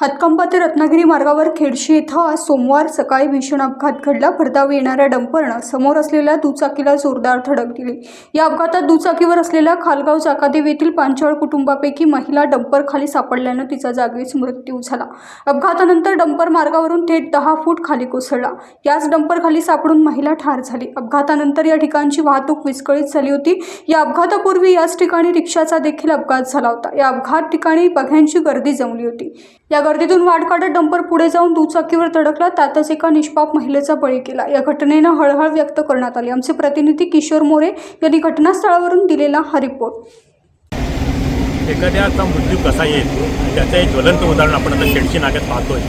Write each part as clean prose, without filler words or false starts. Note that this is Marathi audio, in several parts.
हातकंबा ते रत्नागिरी मार्गावर खेडशी येथे आज सोमवार सकाळी भीषण अपघात घडला। भरधाव येणाऱ्या डंपरनं समोर असलेल्या दुचाकीला जोरदार धडक दिली। या अपघातात दुचाकीवर असलेल्या खालगाव चाकादेव येथील पांचाळ कुटुंबापैकी महिला डंपर खाली सापडल्यानं तिचा जागीच मृत्यू झाला। अपघातानंतर डंपर मार्गावरून थेट 10 फूट खाली कोसळला। याच डंपर खाली सापडून महिला ठार झाली। अपघातानंतर या ठिकाणची वाहतूक विस्कळीत झाली होती। या अपघातापूर्वी याच ठिकाणी रिक्षाचा देखील अपघात झाला होता। या अपघात ठिकाणी बघ्यांची गर्दी जमली होती। या गर्दीतून वाट काढत डंपर पुढे जाऊन दुचाकीवर धडकला, त्यातच एका निष्पाप महिलेचा बळी गेला। या घटनेनं हळहळ व्यक्त करण्यात आली। आमचे प्रतिनिधी किशोर मोरे यांनी घटनास्थळावरून दिलेला हा रिपोर्ट। एखाद्याचा मृत्यू कसा येईल त्याचं एक ज्वलंत उदाहरण आपण आता खेडशी नाक्यात पाहतोय।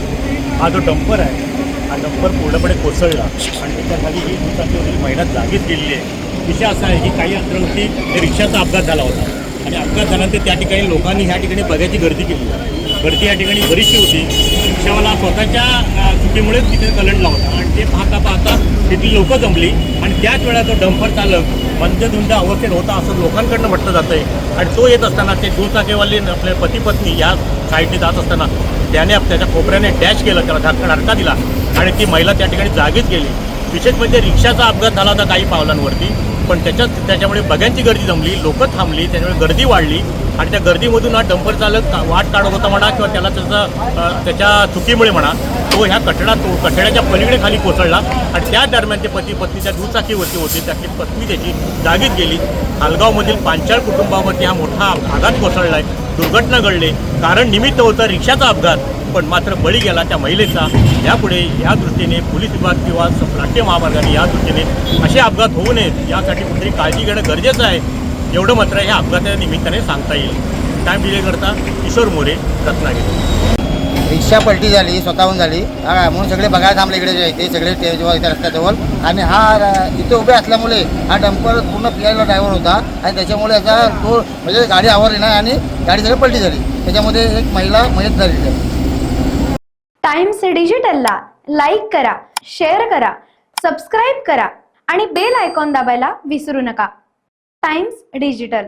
हा जो डंपर आहे, हा डंपर पूर्णपणे कोसळला आणि त्याच्याखाली ही दुचाकीवरील महिला जागीच गेलेली आहे। विषय असा आहे की काही अंतरावरती रिक्षाचा अपघात झाला होता आणि अपघात झाल्यानंतर त्या ठिकाणी लोकांनी ह्या ठिकाणी बघायची गर्दी केली। गर्दी या ठिकाणी बरीचशी होती। रिक्षावाला स्वतःच्या चुकीमुळेच तिथे कलंडला होता आणि ते पाहता पाहता तिथली लोकं जमली आणि त्याच वेळा तो डंपर चालक मंदधुंद अवस्थेत होता असं लोकांकडनं म्हटलं जातं आहे। आणि तो येत असताना ते दुचाकीवाले आपले पती पत्नी या साईडने जात असताना त्याने त्याच्या कोपऱ्याने डॅश केलं, त्याला धडका दिला आणि ती महिला त्या ठिकाणी जागीच गेली। विशेष म्हणजे रिक्षाचा अपघात झाला होता काही पावलांवरती, पण त्याच्यामुळे बघ्यांची गर्दी जमली, लोकं थांबली, त्याच्यामुळे गर्दी वाढली आणि त्या गर्दीमधून हा डंपर चालक वाट काढत होता म्हणा किंवा त्याला त्याच्या चुकीमुळे म्हणा तो ह्या कठड्याच्या पलीकडे खाली कोसळला आणि त्या दरम्यान ते पती पत्नी त्या दुचाकीवरती होते, त्याची पत्नी त्याची जागीच गेली। खालगावमधील पांचाळ कुटुंबावरती हा मोठा आघात कोसळला आहे। दुर्घटना घडली, कारण निमित्त होता रिक्षाचा अपघात, पण मात्र बळी गेला त्या महिलेचा। यापुढे या दृष्टीने पोलीस विभाग किंवा राष्ट्रीय महामार्गाने या दृष्टीने असे अपघात होऊ नयेत यासाठी कुठेतरी काळजी घेणं गरजेचं आहे। एवढं मात्र ह्या अपघाताच्या निमित्ताने सांगता येईल। टाइम डिले करता किशोर मोरे, रत्नागिरी। रिक्षा पलटी झाली, स्वतःहून झाली म्हणून सगळे बघायला थांबले इकडे ते सगळे जेव्हा इथे रस्त्याजवळ आणि हा इथे उभे असल्यामुळे हा डंपर पूर्ण फिरायला ड्रायव्हर होता आणि त्याच्यामुळे याचा तो म्हणजे गाडी आवरली नाही आणि गाडी सगळी पलटी झाली। त्याच्यामध्ये एक महिला मयत झाली। टाइम्स डिजिटलला लाईक करा, शेअर करा, सबस्क्राईब करा आणि बेल आयकॉन दाबायला विसरू नका। Times digital.